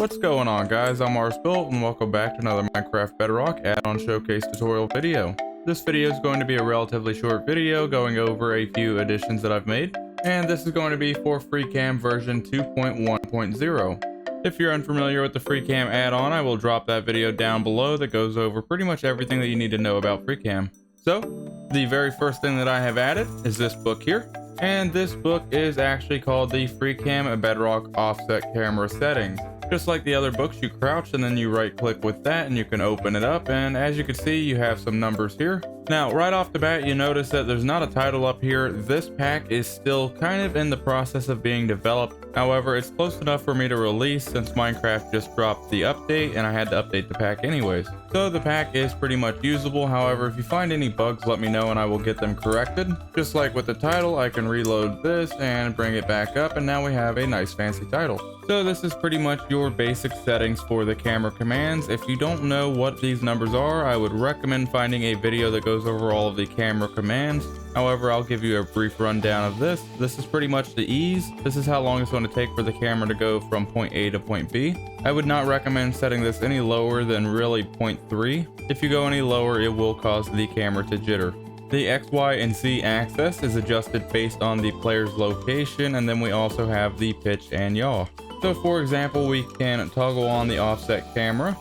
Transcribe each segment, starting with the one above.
What's going on, guys? I'm xrsbuilt and welcome back to another Minecraft Bedrock add-on showcase tutorial video. This video is going to be a relatively short video going over a few additions that I've made, and this is going to be for Freecam version 2.1.0. If you're unfamiliar with the Freecam add-on, I will drop that video down below that goes over pretty much everything that you need to know about Freecam. So, the very first thing that I have added is this book here. And this book is actually called the Freecam Bedrock Offset Camera Settings. Just like the other books, you crouch and then you right click with that and you can open it up, and as you can see, you have some numbers here. Now right off the bat, you notice that there's not a title up here. This pack is still kind of in the process of being developed. However, it's close enough for me to release since Minecraft just dropped the update and I had to update the pack anyways. So the pack is pretty much usable. However, if you find any bugs, let me know and I will get them corrected. Just like with the title, I can reload this and bring it back up, and now we have a nice fancy title. So this is pretty much your basic settings for the camera commands. If you don't know what these numbers are, I would recommend finding a video that goes over all of the camera commands. However, I'll give you a brief rundown of this. This is pretty much the ease. This is how long it's going to take for the camera to go from point A to point B. I would not recommend setting this any lower than really 0.3. If you go any lower, it will cause the camera to jitter. The X, Y, and Z axis is adjusted based on the player's location, and then we also have the pitch and yaw. So for example, we can toggle on the offset camera,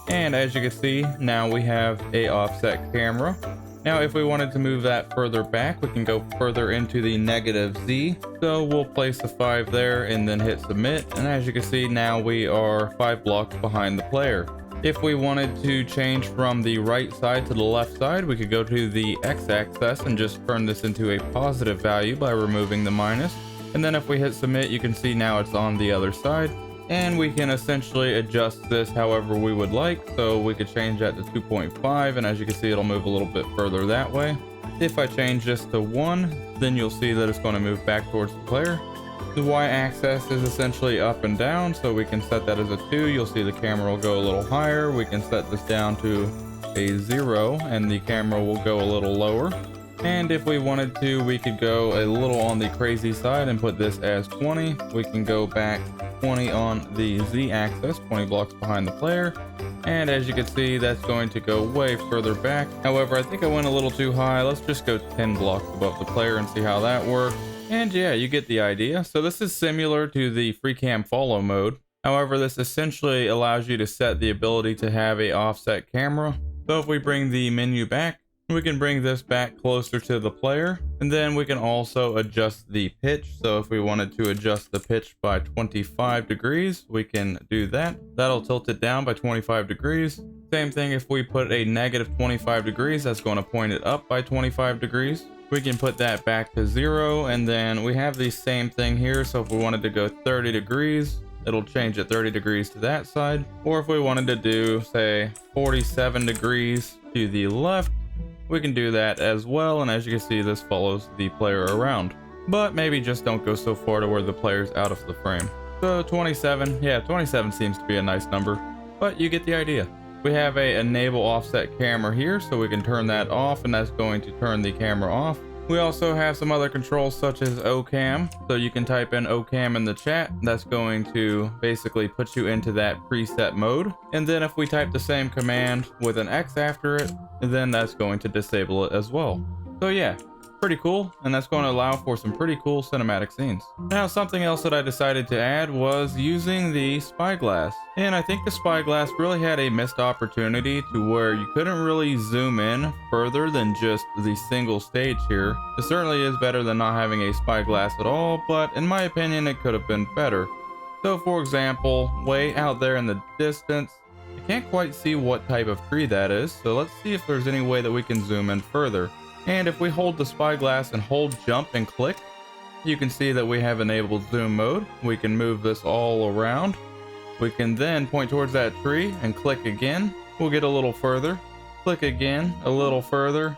and as you can see, now we have a offset camera. Now if we wanted to move that further back, we can go further into the -Z. So we'll place the 5 there and then hit submit, and as you can see, now we are 5 blocks behind the player. If we wanted to change from the right side to the left side, we could go to the x-axis and just turn this into a positive value by removing the minus. And then if we hit submit, you can see now it's on the other side, and we can essentially adjust this however we would like. So we could change that to 2.5, and as you can see, it'll move a little bit further that way. If I change this to 1, then you'll see that it's going to move back towards the player. The y-axis is essentially up and down, so we can set that as a 2. You'll see the camera will go a little higher. We can set this down to a 0, and the camera will go a little lower. And if we wanted to, we could go a little on the crazy side and put this as 20. We can go back 20 on the z-axis, 20 blocks behind the player. And as you can see, that's going to go way further back. However, I think I went a little too high. Let's just go 10 blocks above the player and see how that works. And yeah, you get the idea. So this is similar to the Freecam follow mode. However, this essentially allows you to set the ability to have a offset camera. So if we bring the menu back, we can bring this back closer to the player, and then we can also adjust the pitch. So if we wanted to adjust the pitch by 25 degrees, we can do that. That'll tilt it down by 25 degrees. Same thing if we put a -25 degrees, that's going to point it up by 25 degrees. We can put that back to 0, and then we have the same thing here. So if we wanted to go 30 degrees, it'll change it 30 degrees to that side. Or if we wanted to do, say, 47 degrees to the left, we can do that as well, and as you can see, this follows the player around. But maybe just don't go so far to where the player's out of the frame. So 27, yeah, 27 seems to be a nice number, but you get the idea. We have a enable offset camera here, so we can turn that off, and that's going to turn the camera off. We also have some other controls such as OCam, so you can type in OCam in the chat. That's going to basically put you into that preset mode. And then if we type the same command with an X after it, then that's going to disable it as well. So yeah, pretty cool, and that's going to allow for some pretty cool cinematic scenes. Now, something else that I decided to add was using the Spyglass. And I think the Spyglass really had a missed opportunity to where you couldn't really zoom in further than just the single stage here. It certainly is better than not having a Spyglass at all, but in my opinion, it could have been better. So for example, way out there in the distance, I can't quite see what type of tree that is, so let's see if there's any way that we can zoom in further. And if we hold the Spyglass and hold jump and click, you can see that we have enabled zoom mode. We can move this all around. We can then point towards that tree and click again. We'll get a little further, click again, a little further,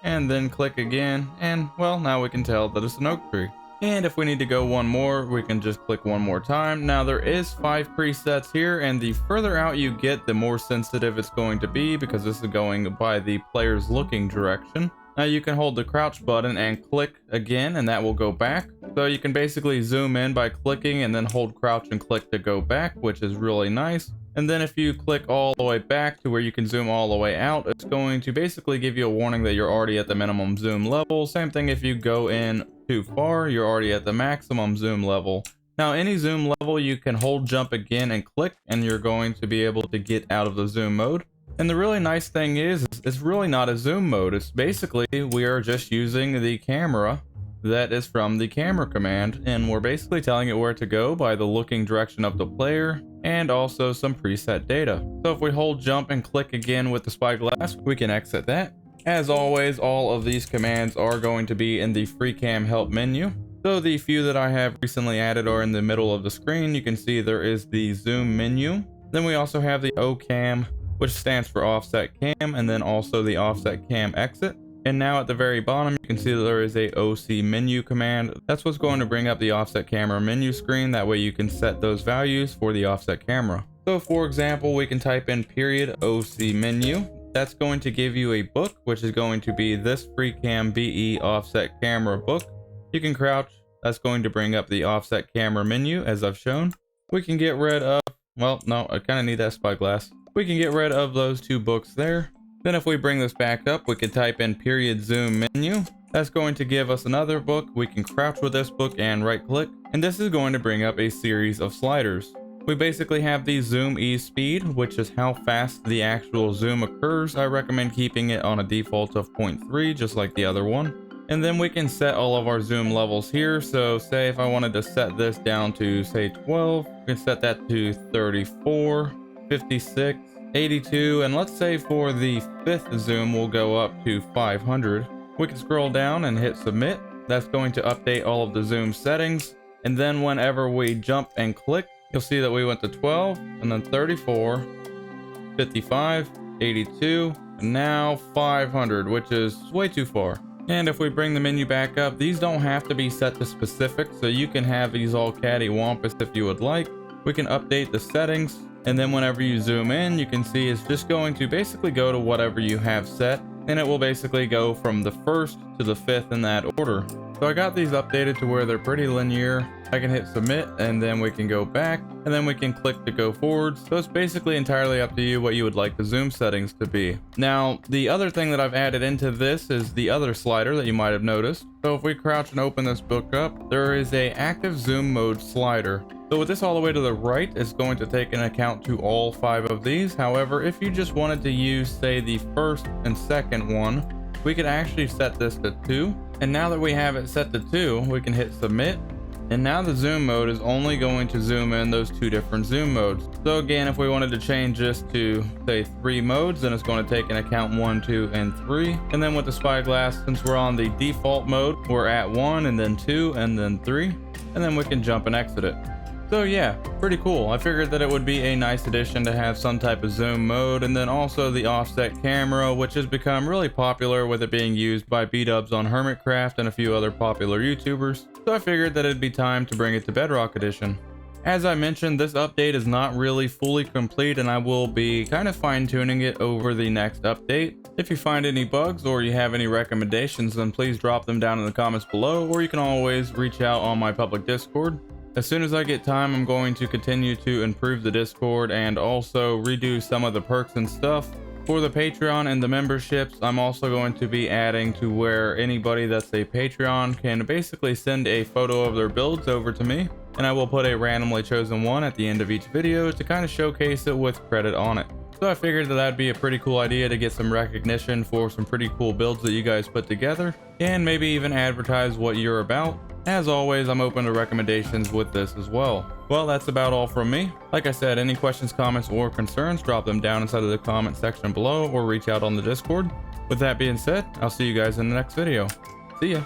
and then click again. And well, now we can tell that it's an oak tree. And if we need to go one more, we can just click one more time. Now there is 5 presets here, and the further out you get, the more sensitive it's going to be, because this is going by the player's looking direction. Now you can hold the crouch button and click again, and that will go back. So you can basically zoom in by clicking and then hold crouch and click to go back, which is really nice. And then if you click all the way back to where you can zoom all the way out, it's going to basically give you a warning that you're already at the minimum zoom level. Same thing if you go in too far, you're already at the maximum zoom level. Now any zoom level you can hold jump again and click, and you're going to be able to get out of the zoom mode. And the really nice thing is it's really not a zoom mode. It's basically we are just using the camera that is from the camera command, and we're basically telling it where to go by the looking direction of the player and also some preset data. So if we hold jump and click again with the Spyglass, we can exit that. As always, all of these commands are going to be in the Freecam help menu. So the few that I have recently added are in the middle of the screen. You can see there is the zoom menu. Then we also have the OCam, which stands for offset cam, and then also the offset cam exit. And now at the very bottom, you can see that there is a OC menu command. That's what's going to bring up the offset camera menu screen. That way you can set those values for the offset camera. So for example, we can type in period OC menu. That's going to give you a book, which is going to be this Freecam BE offset camera book. You can crouch. That's going to bring up the offset camera menu as I've shown. We can get rid of, well, no, I kind of need that Spyglass. We can get rid of those two books there. Then if we bring this back up, we can type in period zoom menu. That's going to give us another book. We can crouch with this book and right click. And this is going to bring up a series of sliders. We basically have the zoom ease speed, which is how fast the actual zoom occurs. I recommend keeping it on a default of 0.3, just like the other one. And then we can set all of our zoom levels here. So say if I wanted to set this down to say 12, we can set that to 34, 56, 82, and let's say for the fifth zoom we'll go up to 500. We can scroll down and hit submit. That's going to update all of the zoom settings. And then whenever we jump and click, you'll see that we went to 12 and then 34, 55, 82, and now 500, which is way too far. And if we bring the menu back up, these don't have to be set to specific, so you can have these all cattywampus if you would like. We can update the settings, and then whenever you zoom in, you can see it's just going to basically go to whatever you have set, and it will basically go from the first to the fifth in that order. So I got these updated to where they're pretty linear. I can hit submit, and then we can go back, and then we can click to go forward. So it's basically entirely up to you what you would like the zoom settings to be. Now, the other thing that I've added into this is the other slider that you might have noticed. So if we crouch and open this book up, there is a active zoom mode slider. So with this all the way to the right, it's going to take into account to all 5 of these. However, if you just wanted to use, say, the first and second one, we could actually set this to 2. And now that we have it set to 2, we can hit submit. And now the zoom mode is only going to zoom in those 2 different zoom modes. So again, if we wanted to change this to say 3 modes, then it's going to take into account 1, 2, and 3. And then with the Spyglass, since we're on the default mode, we're at 1 and then 2 and then 3. And then we can jump and exit it. So yeah, pretty cool. I figured that it would be a nice addition to have some type of zoom mode, and then also the offset camera, which has become really popular with it being used by B-dubs on Hermitcraft and a few other popular YouTubers. So I figured that it'd be time to bring it to Bedrock Edition. As I mentioned, this update is not really fully complete, and I will be kind of fine-tuning it over the next update. If you find any bugs or you have any recommendations, then please drop them down in the comments below, or you can always reach out on my public Discord. As soon as I get time, I'm going to continue to improve the Discord and also redo some of the perks and stuff. For the Patreon and the memberships, I'm also going to be adding to where anybody that's a Patreon can basically send a photo of their builds over to me, and I will put a randomly chosen one at the end of each video to kind of showcase it with credit on it. So I figured that that'd be a pretty cool idea to get some recognition for some pretty cool builds that you guys put together, and maybe even advertise what you're about. As always, I'm open to recommendations with this as well. Well, that's about all from me. Like I said, any questions, comments, or concerns, drop them down inside of the comment section below or reach out on the Discord. With that being said, I'll see you guys in the next video. See ya.